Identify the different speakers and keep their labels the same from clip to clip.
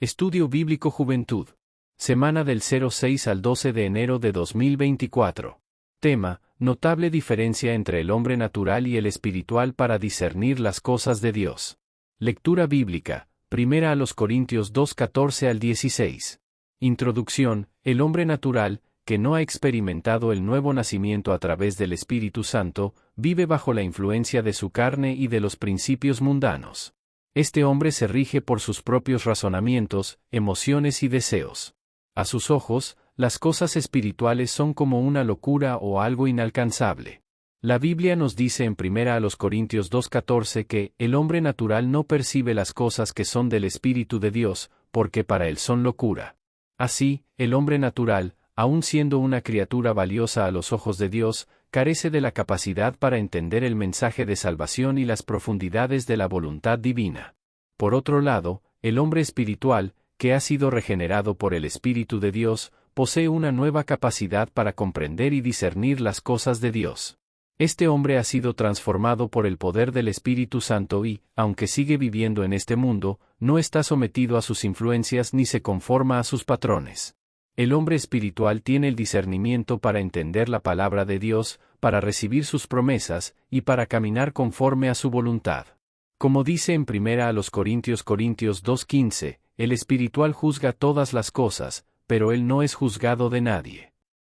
Speaker 1: Estudio Bíblico Juventud. Semana del 06 al 12 de enero de 2024. Tema: notable diferencia entre el hombre natural y el espiritual para discernir las cosas de Dios. Lectura bíblica, 1 a los Corintios 2, 14 al 16. Introducción: el hombre natural, que no ha experimentado el nuevo nacimiento a través del Espíritu Santo, vive bajo la influencia de su carne y de los principios mundanos. Este hombre se rige por sus propios razonamientos, emociones y deseos. A sus ojos, las cosas espirituales son como una locura o algo inalcanzable. La Biblia nos dice en 1 a los Corintios 2:14 que el hombre natural no percibe las cosas que son del Espíritu de Dios, porque para él son locura. Así, el hombre natural, aun siendo una criatura valiosa a los ojos de Dios, carece de la capacidad para entender el mensaje de salvación y las profundidades de la voluntad divina. Por otro lado, el hombre espiritual, que ha sido regenerado por el Espíritu de Dios, posee una nueva capacidad para comprender y discernir las cosas de Dios. Este hombre ha sido transformado por el poder del Espíritu Santo y, aunque sigue viviendo en este mundo, no está sometido a sus influencias ni se conforma a sus patrones. El hombre espiritual tiene el discernimiento para entender la palabra de Dios, para recibir sus promesas, y para caminar conforme a su voluntad. Como dice en 1 a los Corintios 2:15, el espiritual juzga todas las cosas, pero él no es juzgado de nadie.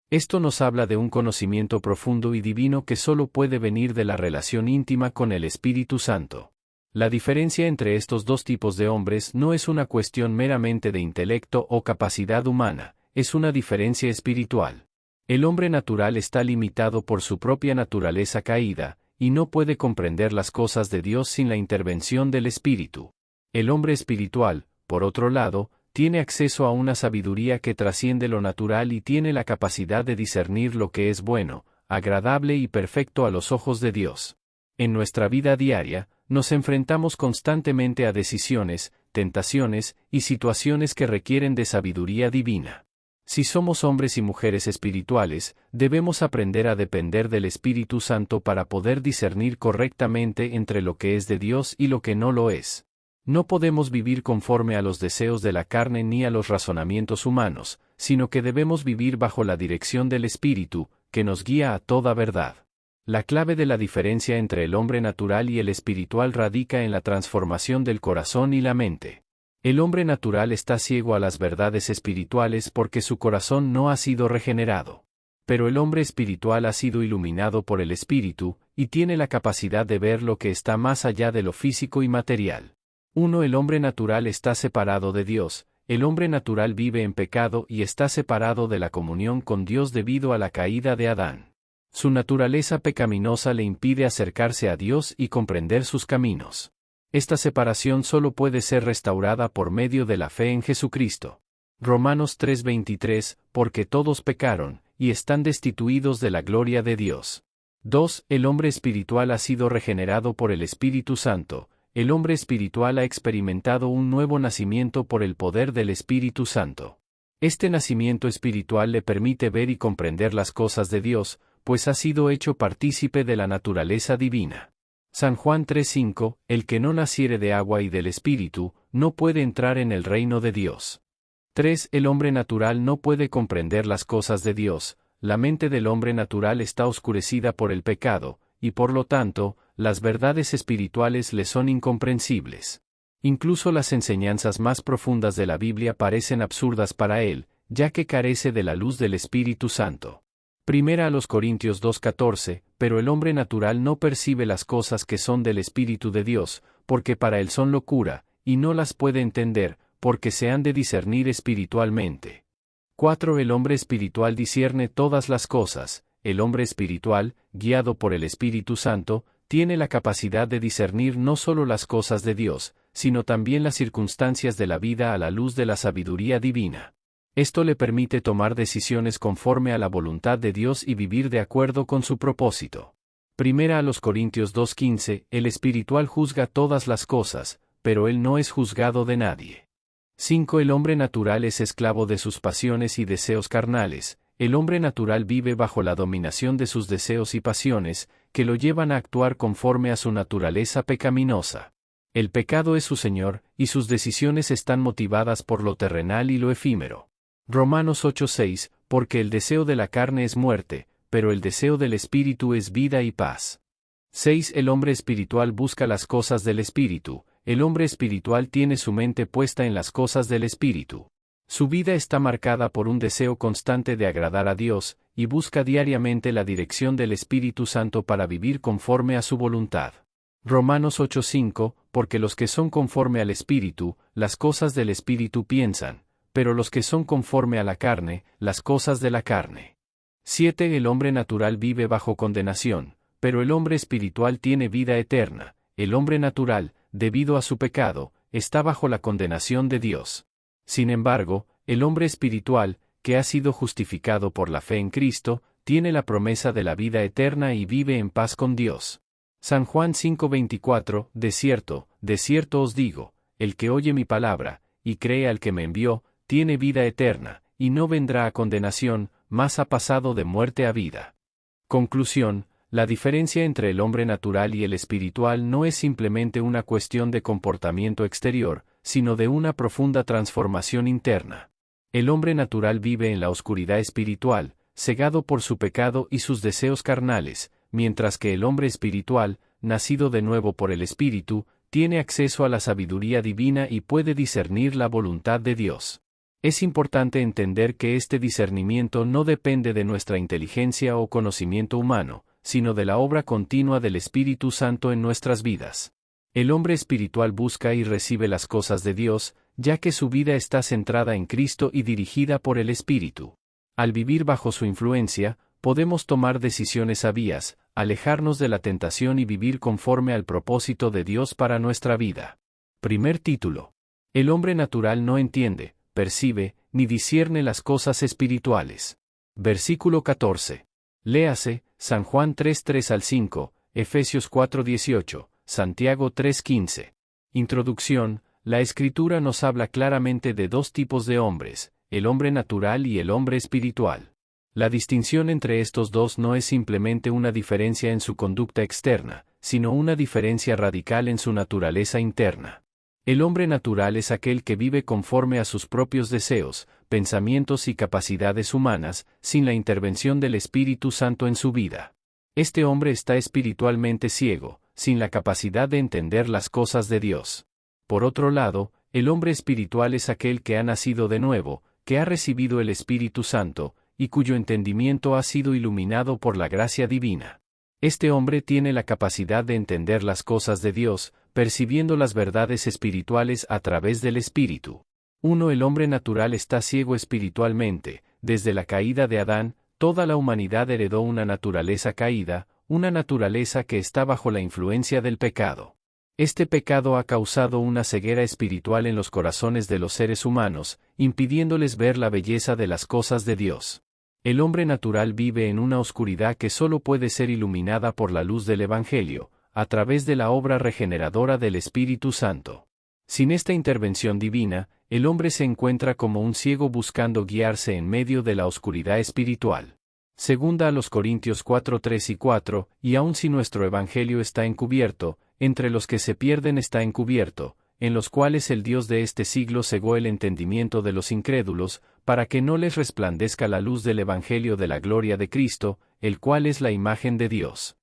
Speaker 1: Esto nos habla de un conocimiento profundo y divino que solo puede venir de la relación íntima con el Espíritu Santo. La diferencia entre estos dos tipos de hombres no es una cuestión meramente de intelecto o capacidad humana, es una diferencia espiritual. El hombre natural está limitado por su propia naturaleza caída, y no puede comprender las cosas de Dios sin la intervención del Espíritu. El hombre espiritual, por otro lado, tiene acceso a una sabiduría que trasciende lo natural y tiene la capacidad de discernir lo que es bueno, agradable y perfecto a los ojos de Dios. En nuestra vida diaria, nos enfrentamos constantemente a decisiones, tentaciones y situaciones que requieren de sabiduría divina. Si somos hombres y mujeres espirituales, debemos aprender a depender del Espíritu Santo para poder discernir correctamente entre lo que es de Dios y lo que no lo es. No podemos vivir conforme a los deseos de la carne ni a los razonamientos humanos, sino que debemos vivir bajo la dirección del Espíritu, que nos guía a toda verdad. La clave de la diferencia entre el hombre natural y el espiritual radica en la transformación del corazón y la mente. El hombre natural está ciego a las verdades espirituales porque su corazón no ha sido regenerado. Pero el hombre espiritual ha sido iluminado por el Espíritu, y tiene la capacidad de ver lo que está más allá de lo físico y material. El hombre natural está separado de Dios, el hombre natural vive en pecado y está separado de la comunión con Dios debido a la caída de Adán. Su naturaleza pecaminosa le impide acercarse a Dios y comprender sus caminos. Esta separación solo puede ser restaurada por medio de la fe en Jesucristo. Romanos 3:23, porque todos pecaron, y están destituidos de la gloria de Dios. 2. El hombre espiritual ha sido regenerado por el Espíritu Santo. El hombre espiritual ha experimentado un nuevo nacimiento por el poder del Espíritu Santo. Este nacimiento espiritual le permite ver y comprender las cosas de Dios, pues ha sido hecho partícipe de la naturaleza divina. San Juan 3:5, el que no naciere de agua y del Espíritu, no puede entrar en el reino de Dios. 3. El hombre natural no puede comprender las cosas de Dios, la mente del hombre natural está oscurecida por el pecado, y por lo tanto, las verdades espirituales le son incomprensibles. Incluso las enseñanzas más profundas de la Biblia parecen absurdas para él, ya que carece de la luz del Espíritu Santo. 1 a los Corintios 2:14, pero el hombre natural no percibe las cosas que son del Espíritu de Dios, porque para él son locura, y no las puede entender, porque se han de discernir espiritualmente. 4. El hombre espiritual discierne todas las cosas. El hombre espiritual, guiado por el Espíritu Santo, tiene la capacidad de discernir no solo las cosas de Dios, sino también las circunstancias de la vida a la luz de la sabiduría divina. Esto le permite tomar decisiones conforme a la voluntad de Dios y vivir de acuerdo con su propósito. 1 a los Corintios 2:15, el espiritual juzga todas las cosas, pero él no es juzgado de nadie. 5. El hombre natural es esclavo de sus pasiones y deseos carnales. El hombre natural vive bajo la dominación de sus deseos y pasiones, que lo llevan a actuar conforme a su naturaleza pecaminosa. El pecado es su señor, y sus decisiones están motivadas por lo terrenal y lo efímero. Romanos 8:6, porque el deseo de la carne es muerte, pero el deseo del espíritu es vida y paz. 6. El hombre espiritual busca las cosas del espíritu. El hombre espiritual tiene su mente puesta en las cosas del espíritu. Su vida está marcada por un deseo constante de agradar a Dios, y busca diariamente la dirección del Espíritu Santo para vivir conforme a su voluntad. Romanos 8:5, porque los que son conforme al Espíritu, las cosas del Espíritu piensan, pero los que son conforme a la carne, las cosas de la carne. 7. El hombre natural vive bajo condenación, pero el hombre espiritual tiene vida eterna. El hombre natural, debido a su pecado, está bajo la condenación de Dios. Sin embargo, el hombre espiritual, que ha sido justificado por la fe en Cristo, tiene la promesa de la vida eterna y vive en paz con Dios. San Juan 5:24, de cierto os digo, el que oye mi palabra, y cree al que me envió, tiene vida eterna, y no vendrá a condenación, mas ha pasado de muerte a vida. Conclusión: la diferencia entre el hombre natural y el espiritual no es simplemente una cuestión de comportamiento exterior, sino de una profunda transformación interna. El hombre natural vive en la oscuridad espiritual, cegado por su pecado y sus deseos carnales, mientras que el hombre espiritual, nacido de nuevo por el Espíritu, tiene acceso a la sabiduría divina y puede discernir la voluntad de Dios. Es importante entender que este discernimiento no depende de nuestra inteligencia o conocimiento humano, sino de la obra continua del Espíritu Santo en nuestras vidas. El hombre espiritual busca y recibe las cosas de Dios, ya que su vida está centrada en Cristo y dirigida por el Espíritu. Al vivir bajo su influencia, podemos tomar decisiones sabias, alejarnos de la tentación y vivir conforme al propósito de Dios para nuestra vida. Primer título. El hombre natural no entiende, percibe, ni discierne las cosas espirituales. Versículo 14. Léase, San Juan 3:3-5, Efesios 4:18, Santiago 3:15. Introducción. La Escritura nos habla claramente de dos tipos de hombres, el hombre natural y el hombre espiritual. La distinción entre estos dos no es simplemente una diferencia en su conducta externa, sino una diferencia radical en su naturaleza interna. El hombre natural es aquel que vive conforme a sus propios deseos, pensamientos y capacidades humanas, sin la intervención del Espíritu Santo en su vida. Este hombre está espiritualmente ciego, sin la capacidad de entender las cosas de Dios. Por otro lado, el hombre espiritual es aquel que ha nacido de nuevo, que ha recibido el Espíritu Santo, y cuyo entendimiento ha sido iluminado por la gracia divina. Este hombre tiene la capacidad de entender las cosas de Dios, percibiendo las verdades espirituales a través del Espíritu. 1. El hombre natural está ciego espiritualmente. Desde la caída de Adán, toda la humanidad heredó una naturaleza caída, una naturaleza que está bajo la influencia del pecado. Este pecado ha causado una ceguera espiritual en los corazones de los seres humanos, impidiéndoles ver la belleza de las cosas de Dios. El hombre natural vive en una oscuridad que solo puede ser iluminada por la luz del Evangelio, a través de la obra regeneradora del Espíritu Santo. Sin esta intervención divina, el hombre se encuentra como un ciego buscando guiarse en medio de la oscuridad espiritual. Segunda a los Corintios 4:3 y 4, y aun si nuestro Evangelio está encubierto, entre los que se pierden está encubierto, en los cuales el Dios de este siglo cegó el entendimiento de los incrédulos, para que no les resplandezca la luz del Evangelio de la gloria de Cristo, el cual es la imagen de Dios.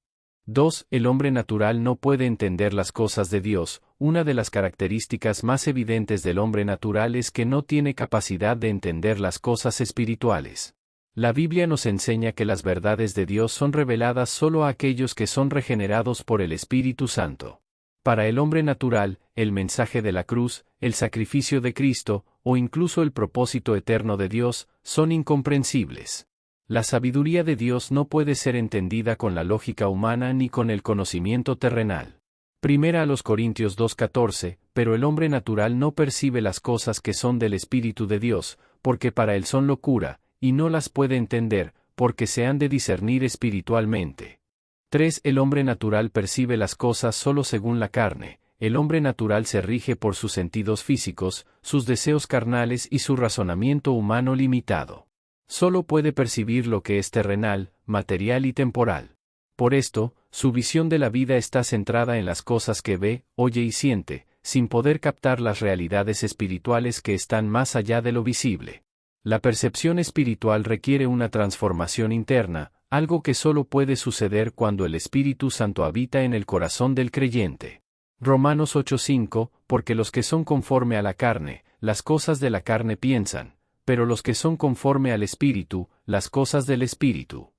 Speaker 1: 2. El hombre natural no puede entender las cosas de Dios. Una de las características más evidentes del hombre natural es que no tiene capacidad de entender las cosas espirituales. La Biblia nos enseña que las verdades de Dios son reveladas solo a aquellos que son regenerados por el Espíritu Santo. Para el hombre natural, el mensaje de la cruz, el sacrificio de Cristo, o incluso el propósito eterno de Dios, son incomprensibles. La sabiduría de Dios no puede ser entendida con la lógica humana ni con el conocimiento terrenal. Primera a los Corintios 2:14, pero el hombre natural no percibe las cosas que son del Espíritu de Dios, porque para él son locura, y no las puede entender, porque se han de discernir espiritualmente. 3. El hombre natural percibe las cosas solo según la carne. El hombre natural se rige por sus sentidos físicos, sus deseos carnales y su razonamiento humano limitado. Solo puede percibir lo que es terrenal, material y temporal. Por esto, su visión de la vida está centrada en las cosas que ve, oye y siente, sin poder captar las realidades espirituales que están más allá de lo visible. La percepción espiritual requiere una transformación interna, algo que solo puede suceder cuando el Espíritu Santo habita en el corazón del creyente. Romanos 8:5, porque los que son conforme a la carne, las cosas de la carne piensan, pero los que son conforme al Espíritu, las cosas del Espíritu.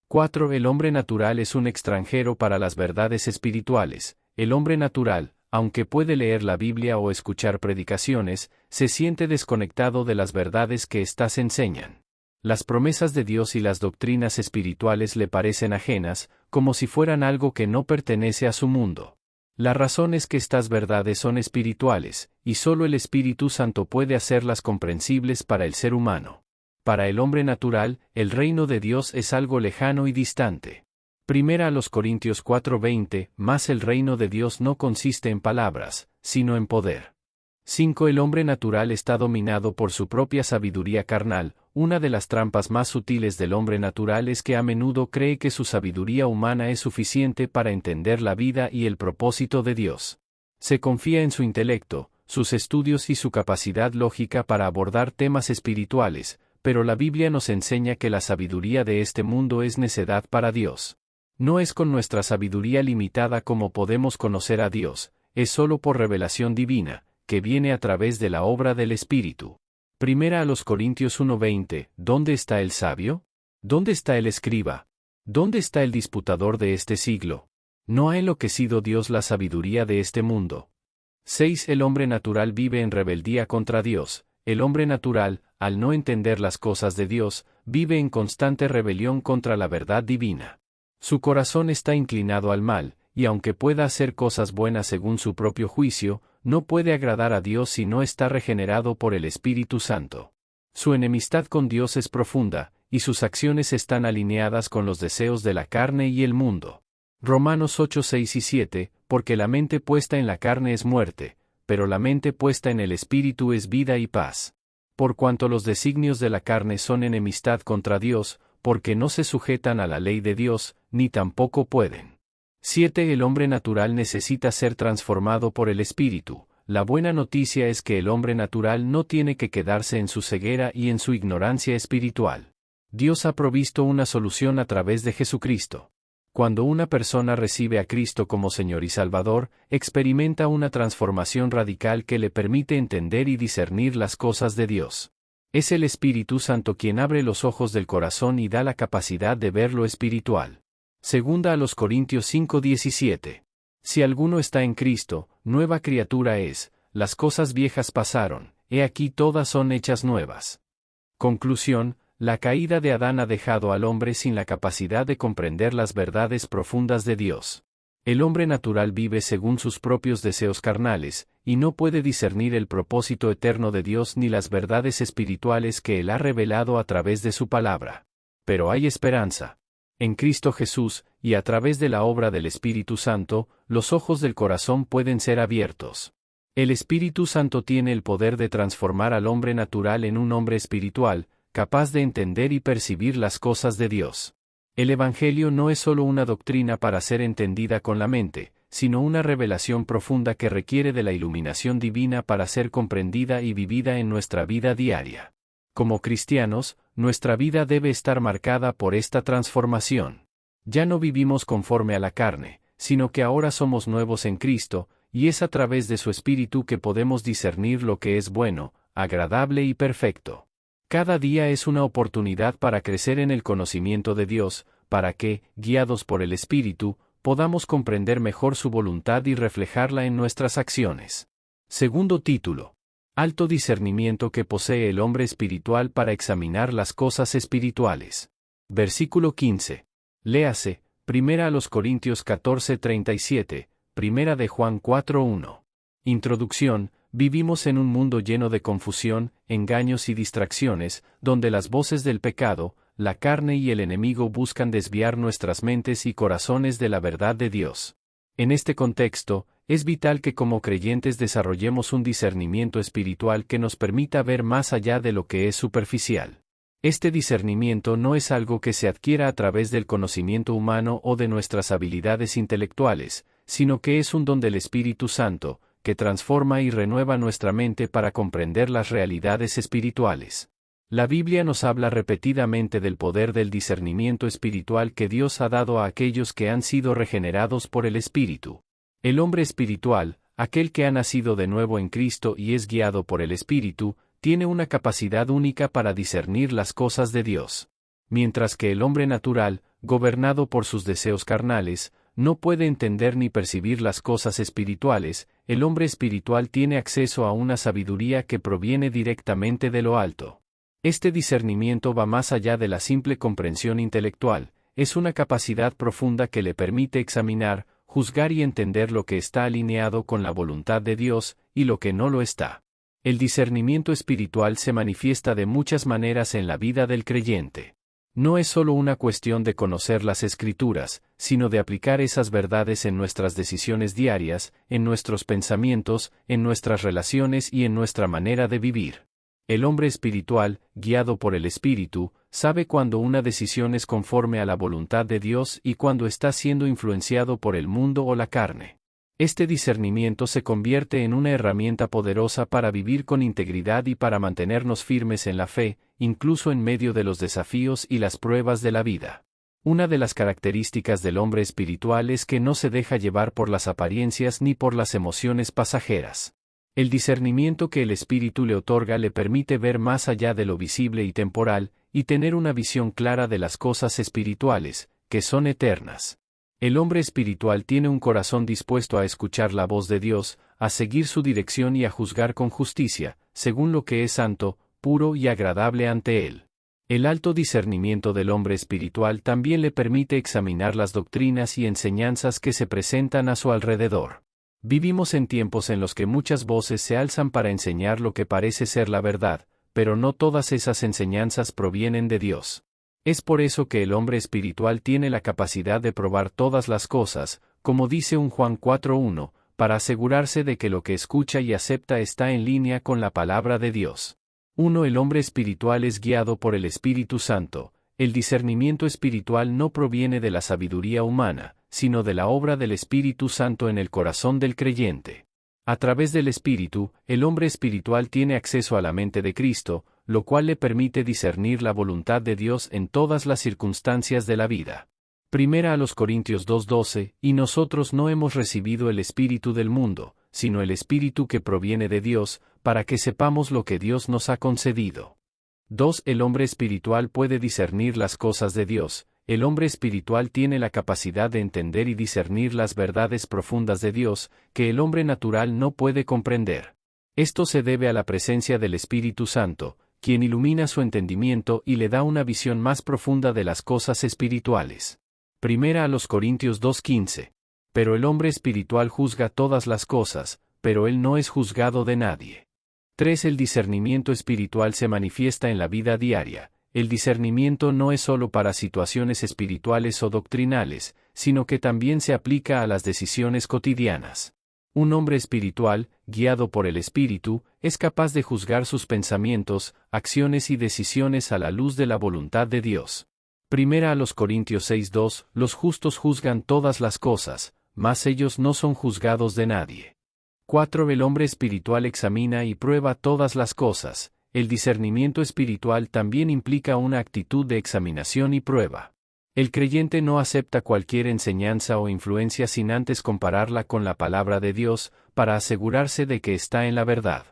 Speaker 1: 4. El hombre natural es un extranjero para las verdades espirituales. El hombre natural, aunque puede leer la Biblia o escuchar predicaciones, se siente desconectado de las verdades que éstas enseñan. Las promesas de Dios y las doctrinas espirituales le parecen ajenas, como si fueran algo que no pertenece a su mundo. La razón es que estas verdades son espirituales, y solo el Espíritu Santo puede hacerlas comprensibles para el ser humano. Para el hombre natural, el reino de Dios es algo lejano y distante. Primera a los Corintios 4:20, mas el reino de Dios no consiste en palabras, sino en poder. 5. El hombre natural está dominado por su propia sabiduría carnal. Una de las trampas más sutiles del hombre natural es que a menudo cree que su sabiduría humana es suficiente para entender la vida y el propósito de Dios. Se confía en su intelecto, sus estudios y su capacidad lógica para abordar temas espirituales, pero la Biblia nos enseña que la sabiduría de este mundo es necedad para Dios. No es con nuestra sabiduría limitada como podemos conocer a Dios, es solo por revelación divina, que viene a través de la obra del Espíritu. Primera a los Corintios 1:20, ¿dónde está el sabio? ¿Dónde está el escriba? ¿Dónde está el disputador de este siglo? ¿No ha enloquecido Dios la sabiduría de este mundo? 6. El hombre natural vive en rebeldía contra Dios. El hombre natural, al no entender las cosas de Dios, vive en constante rebelión contra la verdad divina. Su corazón está inclinado al mal, y aunque pueda hacer cosas buenas según su propio juicio, no puede agradar a Dios si no está regenerado por el Espíritu Santo. Su enemistad con Dios es profunda, y sus acciones están alineadas con los deseos de la carne y el mundo. Romanos 8:6 y 7, porque la mente puesta en la carne es muerte, pero la mente puesta en el Espíritu es vida y paz. Por cuanto los designios de la carne son enemistad contra Dios, porque no se sujetan a la ley de Dios, ni tampoco pueden. 7. El hombre natural necesita ser transformado por el Espíritu. La buena noticia es que el hombre natural no tiene que quedarse en su ceguera y en su ignorancia espiritual. Dios ha provisto una solución a través de Jesucristo. Cuando una persona recibe a Cristo como Señor y Salvador, experimenta una transformación radical que le permite entender y discernir las cosas de Dios. Es el Espíritu Santo quien abre los ojos del corazón y da la capacidad de ver lo espiritual. Segunda a los Corintios 5:17. Si alguno está en Cristo, nueva criatura es, las cosas viejas pasaron, he aquí todas son hechas nuevas. Conclusión, la caída de Adán ha dejado al hombre sin la capacidad de comprender las verdades profundas de Dios. El hombre natural vive según sus propios deseos carnales, y no puede discernir el propósito eterno de Dios ni las verdades espirituales que Él ha revelado a través de su palabra. Pero hay esperanza. En Cristo Jesús, y a través de la obra del Espíritu Santo, los ojos del corazón pueden ser abiertos. El Espíritu Santo tiene el poder de transformar al hombre natural en un hombre espiritual, capaz de entender y percibir las cosas de Dios. El Evangelio no es solo una doctrina para ser entendida con la mente, sino una revelación profunda que requiere de la iluminación divina para ser comprendida y vivida en nuestra vida diaria. Como cristianos, nuestra vida debe estar marcada por esta transformación. Ya no vivimos conforme a la carne, sino que ahora somos nuevos en Cristo, y es a través de su Espíritu que podemos discernir lo que es bueno, agradable y perfecto. Cada día es una oportunidad para crecer en el conocimiento de Dios, para que, guiados por el Espíritu, podamos comprender mejor su voluntad y reflejarla en nuestras acciones. Segundo título. Alto discernimiento que posee el hombre espiritual para examinar las cosas espirituales. Versículo 15. Léase, Primera a los Corintios 14:37, Primera de Juan 4:1. Introducción. Vivimos en un mundo lleno de confusión, engaños y distracciones, donde las voces del pecado, la carne y el enemigo buscan desviar nuestras mentes y corazones de la verdad de Dios. En este contexto, es vital que como creyentes desarrollemos un discernimiento espiritual que nos permita ver más allá de lo que es superficial. Este discernimiento no es algo que se adquiera a través del conocimiento humano o de nuestras habilidades intelectuales, sino que es un don del Espíritu Santo, que transforma y renueva nuestra mente para comprender las realidades espirituales. La Biblia nos habla repetidamente del poder del discernimiento espiritual que Dios ha dado a aquellos que han sido regenerados por el Espíritu. El hombre espiritual, aquel que ha nacido de nuevo en Cristo y es guiado por el Espíritu, tiene una capacidad única para discernir las cosas de Dios. Mientras que el hombre natural, gobernado por sus deseos carnales, no puede entender ni percibir las cosas espirituales, el hombre espiritual tiene acceso a una sabiduría que proviene directamente de lo alto. Este discernimiento va más allá de la simple comprensión intelectual, es una capacidad profunda que le permite examinar, juzgar y entender lo que está alineado con la voluntad de Dios, y lo que no lo está. El discernimiento espiritual se manifiesta de muchas maneras en la vida del creyente. No es solo una cuestión de conocer las Escrituras, sino de aplicar esas verdades en nuestras decisiones diarias, en nuestros pensamientos, en nuestras relaciones y en nuestra manera de vivir. El hombre espiritual, guiado por el Espíritu, sabe cuando una decisión es conforme a la voluntad de Dios y cuando está siendo influenciado por el mundo o la carne. Este discernimiento se convierte en una herramienta poderosa para vivir con integridad y para mantenernos firmes en la fe, incluso en medio de los desafíos y las pruebas de la vida. Una de las características del hombre espiritual es que no se deja llevar por las apariencias ni por las emociones pasajeras. El discernimiento que el Espíritu le otorga le permite ver más allá de lo visible y temporal, y tener una visión clara de las cosas espirituales, que son eternas. El hombre espiritual tiene un corazón dispuesto a escuchar la voz de Dios, a seguir su dirección y a juzgar con justicia, según lo que es santo, puro y agradable ante Él. El alto discernimiento del hombre espiritual también le permite examinar las doctrinas y enseñanzas que se presentan a su alrededor. Vivimos en tiempos en los que muchas voces se alzan para enseñar lo que parece ser la verdad, pero no todas esas enseñanzas provienen de Dios. Es por eso que el hombre espiritual tiene la capacidad de probar todas las cosas, como dice un Juan 4:1, para asegurarse de que lo que escucha y acepta está en línea con la palabra de Dios. 1. El hombre espiritual es guiado por el Espíritu Santo. El discernimiento espiritual no proviene de la sabiduría humana, sino de la obra del Espíritu Santo en el corazón del creyente. A través del Espíritu, el hombre espiritual tiene acceso a la mente de Cristo, lo cual le permite discernir la voluntad de Dios en todas las circunstancias de la vida. 1 Corintios 2:12, y nosotros no hemos recibido el espíritu del mundo, sino el Espíritu que proviene de Dios, para que sepamos lo que Dios nos ha concedido. 2. El hombre espiritual puede discernir las cosas de Dios. El hombre espiritual tiene la capacidad de entender y discernir las verdades profundas de Dios, que el hombre natural no puede comprender. Esto se debe a la presencia del Espíritu Santo, quien ilumina su entendimiento y le da una visión más profunda de las cosas espirituales. 1 Corintios 2:15. Pero el hombre espiritual juzga todas las cosas, pero él no es juzgado de nadie. 3. El discernimiento espiritual se manifiesta en la vida diaria. El discernimiento no es solo para situaciones espirituales o doctrinales, sino que también se aplica a las decisiones cotidianas. Un hombre espiritual, guiado por el Espíritu, es capaz de juzgar sus pensamientos, acciones y decisiones a la luz de la voluntad de Dios. 1 Corintios 6:2, los justos juzgan todas las cosas, mas ellos no son juzgados de nadie. 4. El hombre espiritual examina y prueba todas las cosas. El discernimiento espiritual también implica una actitud de examinación y prueba. El creyente no acepta cualquier enseñanza o influencia sin antes compararla con la palabra de Dios, para asegurarse de que está en la verdad.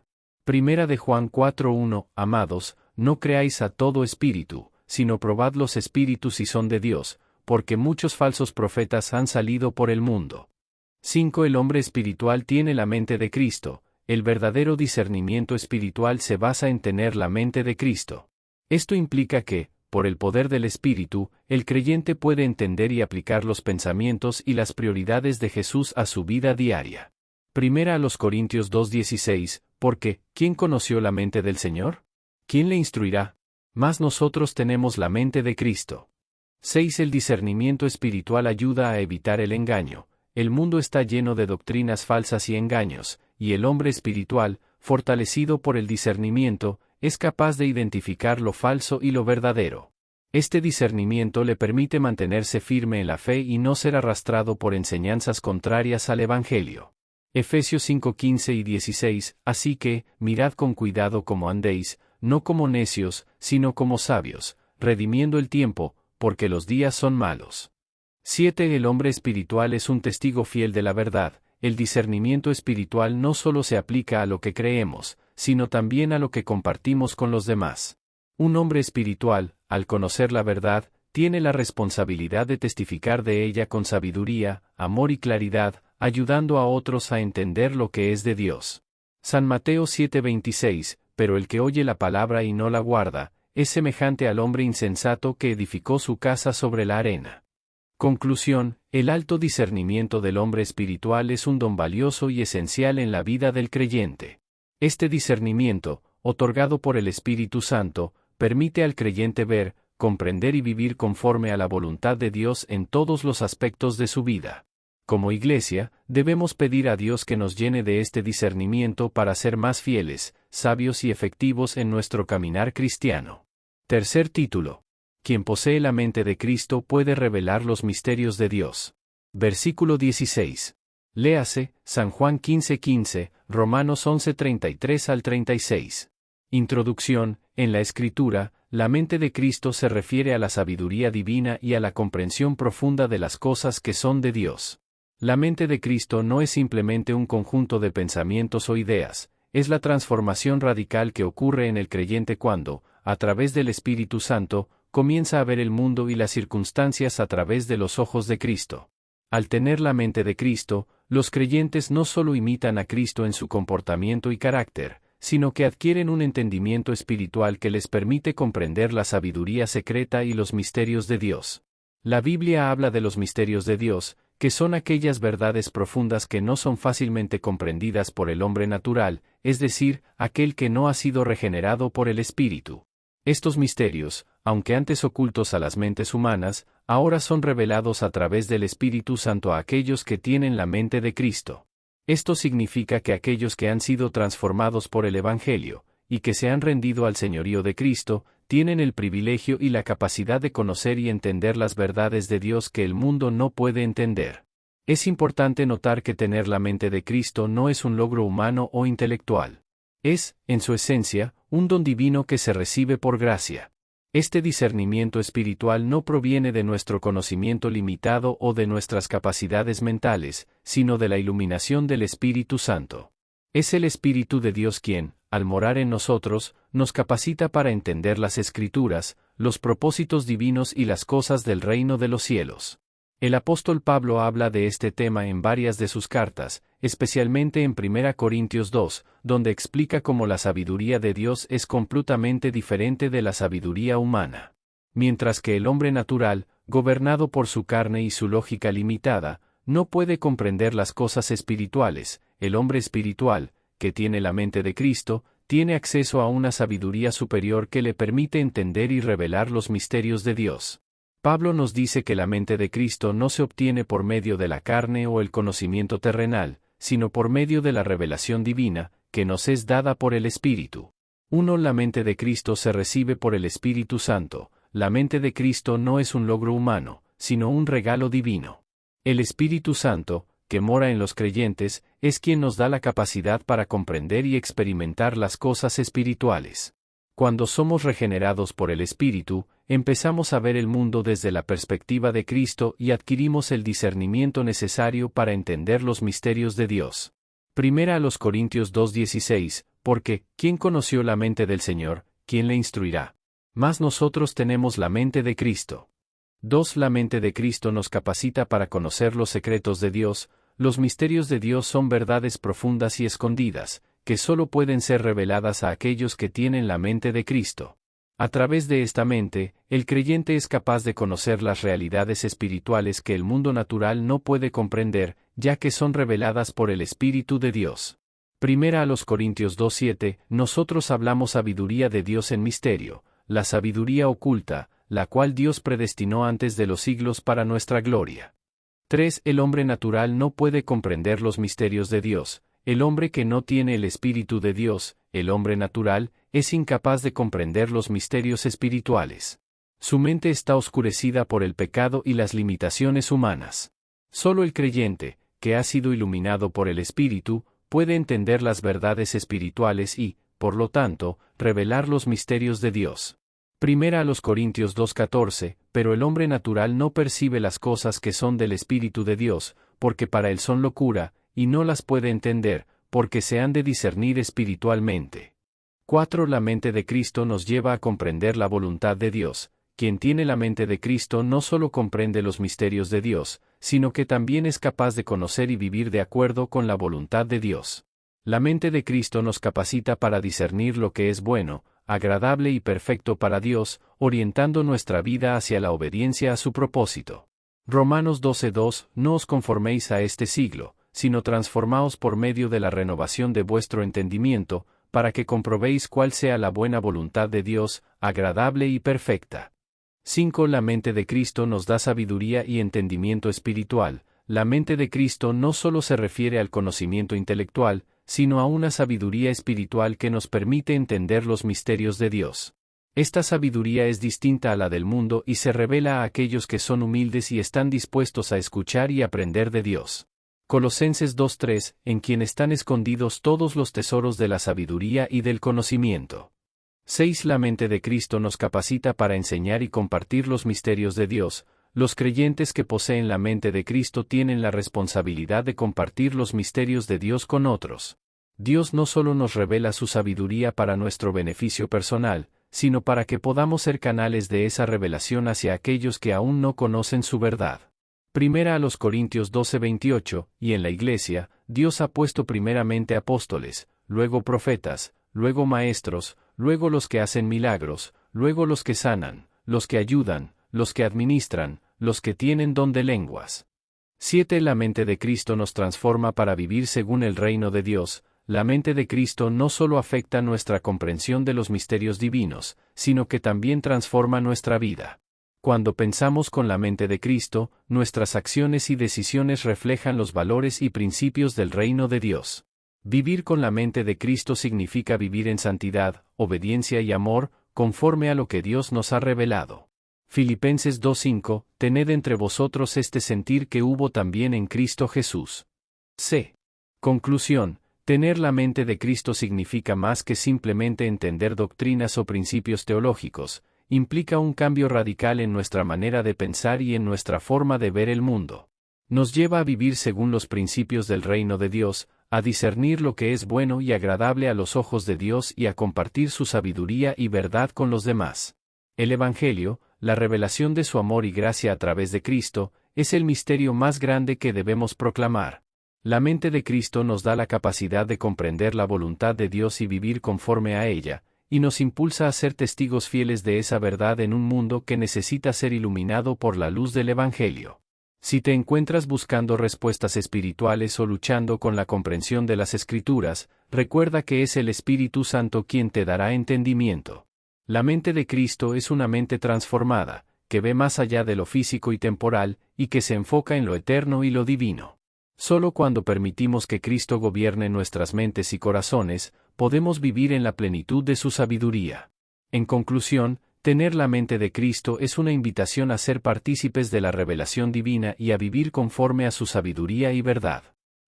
Speaker 1: 1 Juan 4:1, amados, no creáis a todo espíritu, sino probad los espíritus si son de Dios, porque muchos falsos profetas han salido por el mundo. 5. El hombre espiritual tiene la mente de Cristo. El verdadero discernimiento espiritual se basa en tener la mente de Cristo. Esto implica que, por el poder del Espíritu, el creyente puede entender y aplicar los pensamientos y las prioridades de Jesús a su vida diaria. 1 Corintios 2:16, porque, ¿quién conoció la mente del Señor? ¿Quién le instruirá? Mas nosotros tenemos la mente de Cristo. 6. El discernimiento espiritual ayuda a evitar el engaño. El mundo está lleno de doctrinas falsas y engaños, y el hombre espiritual, fortalecido por el discernimiento, es capaz de identificar lo falso y lo verdadero. Este discernimiento le permite mantenerse firme en la fe y no ser arrastrado por enseñanzas contrarias al Evangelio. Efesios 5:15 y 16, así que, mirad con cuidado cómo andéis, no como necios, sino como sabios, redimiendo el tiempo, porque los días son malos. 7. El hombre espiritual es un testigo fiel de la verdad. El discernimiento espiritual no solo se aplica a lo que creemos, sino también a lo que compartimos con los demás. Un hombre espiritual, al conocer la verdad, tiene la responsabilidad de testificar de ella con sabiduría, amor y claridad, ayudando a otros a entender lo que es de Dios. San Mateo 7:26, pero el que oye la palabra y no la guarda, es semejante al hombre insensato que edificó su casa sobre la arena. Conclusión, el alto discernimiento del hombre espiritual es un don valioso y esencial en la vida del creyente. Este discernimiento, otorgado por el Espíritu Santo, permite al creyente ver, comprender y vivir conforme a la voluntad de Dios en todos los aspectos de su vida. Como Iglesia, debemos pedir a Dios que nos llene de este discernimiento para ser más fieles, sabios y efectivos en nuestro caminar cristiano. Tercer título. Quien posee la mente de Cristo puede revelar los misterios de Dios. Versículo 16. Léase, San Juan 15:15, Romanos 11:33 al 36. Introducción. En la Escritura, la mente de Cristo se refiere a la sabiduría divina y a la comprensión profunda de las cosas que son de Dios. La mente de Cristo no es simplemente un conjunto de pensamientos o ideas, es la transformación radical que ocurre en el creyente cuando, a través del Espíritu Santo, comienza a ver el mundo y las circunstancias a través de los ojos de Cristo. Al tener la mente de Cristo, los creyentes no solo imitan a Cristo en su comportamiento y carácter, sino que adquieren un entendimiento espiritual que les permite comprender la sabiduría secreta y los misterios de Dios. La Biblia habla de los misterios de Dios, que son aquellas verdades profundas que no son fácilmente comprendidas por el hombre natural, es decir, aquel que no ha sido regenerado por el Espíritu. Estos misterios, aunque antes ocultos a las mentes humanas, ahora son revelados a través del Espíritu Santo a aquellos que tienen la mente de Cristo. Esto significa que aquellos que han sido transformados por el Evangelio, y que se han rendido al señorío de Cristo, tienen el privilegio y la capacidad de conocer y entender las verdades de Dios que el mundo no puede entender. Es importante notar que tener la mente de Cristo no es un logro humano o intelectual. Es, en su esencia, un don divino que se recibe por gracia. Este discernimiento espiritual no proviene de nuestro conocimiento limitado o de nuestras capacidades mentales, sino de la iluminación del Espíritu Santo. Es el Espíritu de Dios quien, al morar en nosotros, nos capacita para entender las Escrituras, los propósitos divinos y las cosas del reino de los cielos. El apóstol Pablo habla de este tema en varias de sus cartas, especialmente en 1 Corintios 2, donde explica cómo la sabiduría de Dios es completamente diferente de la sabiduría humana. Mientras que el hombre natural, gobernado por su carne y su lógica limitada, no puede comprender las cosas espirituales, el hombre espiritual, que tiene la mente de Cristo, tiene acceso a una sabiduría superior que le permite entender y revelar los misterios de Dios. Pablo nos dice que la mente de Cristo no se obtiene por medio de la carne o el conocimiento terrenal, sino por medio de la revelación divina, que nos es dada por el Espíritu. 1. La mente de Cristo se recibe por el Espíritu Santo. La mente de Cristo no es un logro humano, sino un regalo divino. El Espíritu Santo, que mora en los creyentes, es quien nos da la capacidad para comprender y experimentar las cosas espirituales. Cuando somos regenerados por el Espíritu, empezamos a ver el mundo desde la perspectiva de Cristo y adquirimos el discernimiento necesario para entender los misterios de Dios. 1 Corintios 2:16, porque, ¿quién conoció la mente del Señor? ¿Quién le instruirá? Mas nosotros tenemos la mente de Cristo. 2. La mente de Cristo nos capacita para conocer los secretos de Dios. Los misterios de Dios son verdades profundas y escondidas, que solo pueden ser reveladas a aquellos que tienen la mente de Cristo. A través de esta mente, el creyente es capaz de conocer las realidades espirituales que el mundo natural no puede comprender, ya que son reveladas por el Espíritu de Dios. 1 Corintios 2:7, nosotros hablamos sabiduría de Dios en misterio, la sabiduría oculta, la cual Dios predestinó antes de los siglos para nuestra gloria. 3. El hombre natural no puede comprender los misterios de Dios. El hombre que no tiene el Espíritu de Dios, el hombre natural, es incapaz de comprender los misterios espirituales. Su mente está oscurecida por el pecado y las limitaciones humanas. Solo el creyente, que ha sido iluminado por el Espíritu, puede entender las verdades espirituales y, por lo tanto, revelar los misterios de Dios. Primera a los Corintios 2:14, pero el hombre natural no percibe las cosas que son del Espíritu de Dios, porque para él son locura, y no las puede entender, porque se han de discernir espiritualmente. 4. La mente de Cristo nos lleva a comprender la voluntad de Dios. Quien tiene la mente de Cristo no solo comprende los misterios de Dios, sino que también es capaz de conocer y vivir de acuerdo con la voluntad de Dios. La mente de Cristo nos capacita para discernir lo que es bueno, agradable y perfecto para Dios, orientando nuestra vida hacia la obediencia a su propósito. Romanos 12:2, no os conforméis a este siglo, sino transformaos por medio de la renovación de vuestro entendimiento, para que comprobéis cuál sea la buena voluntad de Dios, agradable y perfecta. 5. La mente de Cristo nos da sabiduría y entendimiento espiritual. La mente de Cristo no solo se refiere al conocimiento intelectual, sino a una sabiduría espiritual que nos permite entender los misterios de Dios. Esta sabiduría es distinta a la del mundo y se revela a aquellos que son humildes y están dispuestos a escuchar y aprender de Dios. Colosenses 2:3, en quien están escondidos todos los tesoros de la sabiduría y del conocimiento. 6. La mente de Cristo nos capacita para enseñar y compartir los misterios de Dios. Los creyentes que poseen la mente de Cristo tienen la responsabilidad de compartir los misterios de Dios con otros. Dios no solo nos revela su sabiduría para nuestro beneficio personal, sino para que podamos ser canales de esa revelación hacia aquellos que aún no conocen su verdad. Primera a los Corintios 12:28, y en la Iglesia, Dios ha puesto primeramente apóstoles, luego profetas, luego maestros, luego los que hacen milagros, luego los que sanan, los que ayudan, los que administran, los que tienen don de lenguas. 7. La mente de Cristo nos transforma para vivir según el reino de Dios. La mente de Cristo no solo afecta nuestra comprensión de los misterios divinos, sino que también transforma nuestra vida. Cuando pensamos con la mente de Cristo, nuestras acciones y decisiones reflejan los valores y principios del reino de Dios. Vivir con la mente de Cristo significa vivir en santidad, obediencia y amor, conforme a lo que Dios nos ha revelado. Filipenses 2:5, tened entre vosotros este sentir que hubo también en Cristo Jesús. C. Conclusión. Tener la mente de Cristo significa más que simplemente entender doctrinas o principios teológicos, implica un cambio radical en nuestra manera de pensar y en nuestra forma de ver el mundo. Nos lleva a vivir según los principios del reino de Dios, a discernir lo que es bueno y agradable a los ojos de Dios y a compartir su sabiduría y verdad con los demás. El Evangelio, la revelación de su amor y gracia a través de Cristo, es el misterio más grande que debemos proclamar. La mente de Cristo nos da la capacidad de comprender la voluntad de Dios y vivir conforme a ella, y nos impulsa a ser testigos fieles de esa verdad en un mundo que necesita ser iluminado por la luz del Evangelio. Si te encuentras buscando respuestas espirituales o luchando con la comprensión de las Escrituras, recuerda que es el Espíritu Santo quien te dará entendimiento. La mente de Cristo es una mente transformada, que ve más allá de lo físico y temporal, y que se enfoca en lo eterno y lo divino. Solo cuando permitimos que Cristo gobierne nuestras mentes y corazones, podemos vivir en la plenitud de su sabiduría. En conclusión, tener la mente de Cristo es una invitación a ser partícipes de la revelación divina y a vivir conforme a su sabiduría y verdad.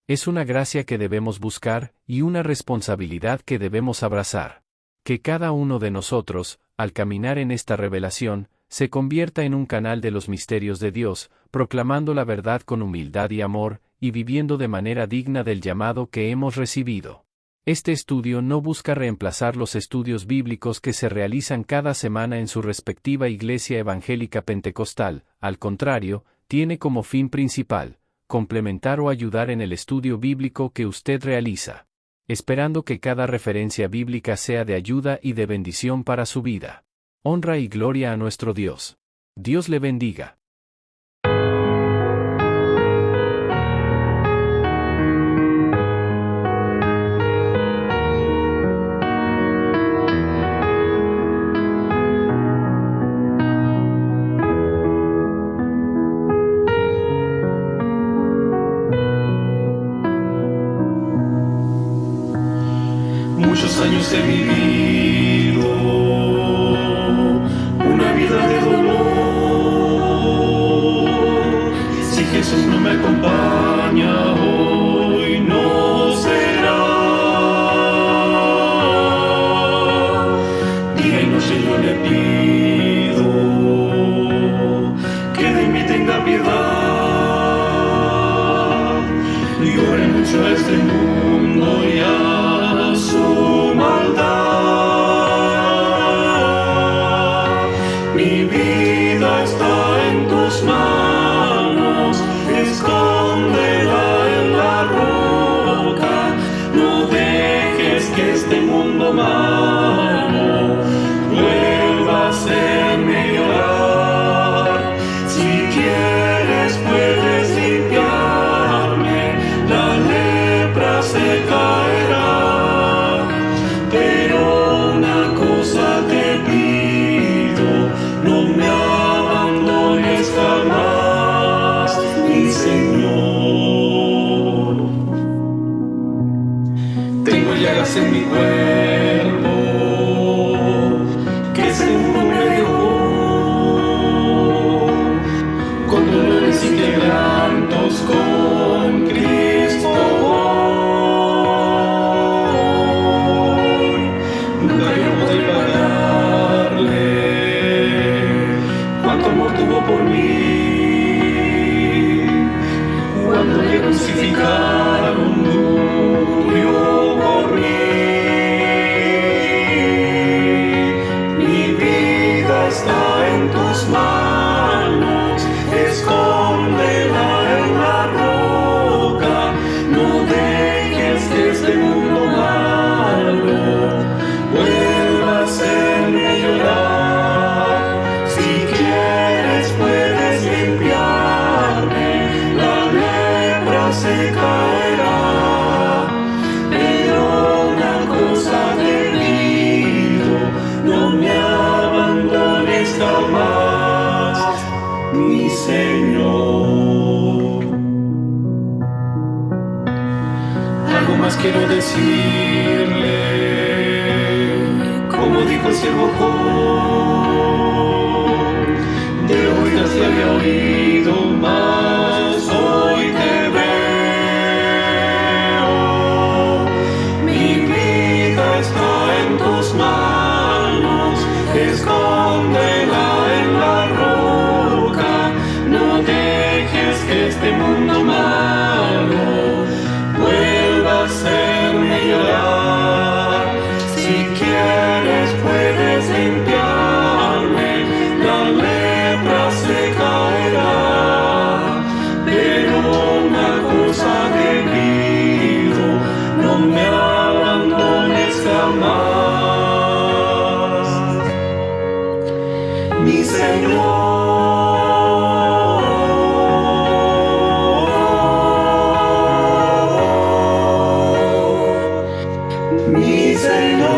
Speaker 1: Es una gracia que debemos buscar, y una responsabilidad que debemos abrazar. Que cada uno de nosotros, al caminar en esta revelación, se convierta en un canal de los misterios de Dios, proclamando la verdad con humildad y amor, y viviendo de manera digna del llamado que hemos recibido. Este estudio no busca reemplazar los estudios bíblicos que se realizan cada semana en su respectiva iglesia evangélica pentecostal, al contrario, tiene como fin principal, complementar o ayudar en el estudio bíblico que usted realiza, esperando que cada referencia bíblica sea de ayuda y de bendición para su vida. Honra y gloria a nuestro Dios. Dios le bendiga.
Speaker 2: he vivido una vida de dolor. Si Jesús no me acompaña hoy, no será. Día y noche yo le pido que de mí tenga piedad. Lloré mucho a este mundo y a su maldad. Mi vida está en tus manos, escóndela en la roca. No dejes que este mundo malo vuelva a hacerme llorar. Si quieres puedes limpiarme, la lepra se caerá. Pero una cosa te pido, no me abandones jamás, mi Señor. Tengo llagas en mi cuerpo que ese mundo me dejó, con dolores y quebrantos con Cristo voy. Nunca yo podré pagarle cuánto amor tuvo por mí. Cuando le crucificaron, murió por mí. Mi vida está en tus manos, escóndela en la roca. No dejes que este mundo malo vuelva a hacerme llorar. Si quieres puedes limpiarme, la lepra se caerá. Pero una cosa te pido, no me abandones jamás, mi Señor. Algo más quiero decirle, como dijo el siervo Job. De oídas te había oído, mas hoy te veo. Mi vida está en tus manos, escóndela en la roca. No dejes que este mundo malo vuelva a hacerme llorar. Si quieres puedes limpiarme, la lepra se caerá. Pero una cosa te pido, no me abandones jamás, mi Señor. Mi Señor.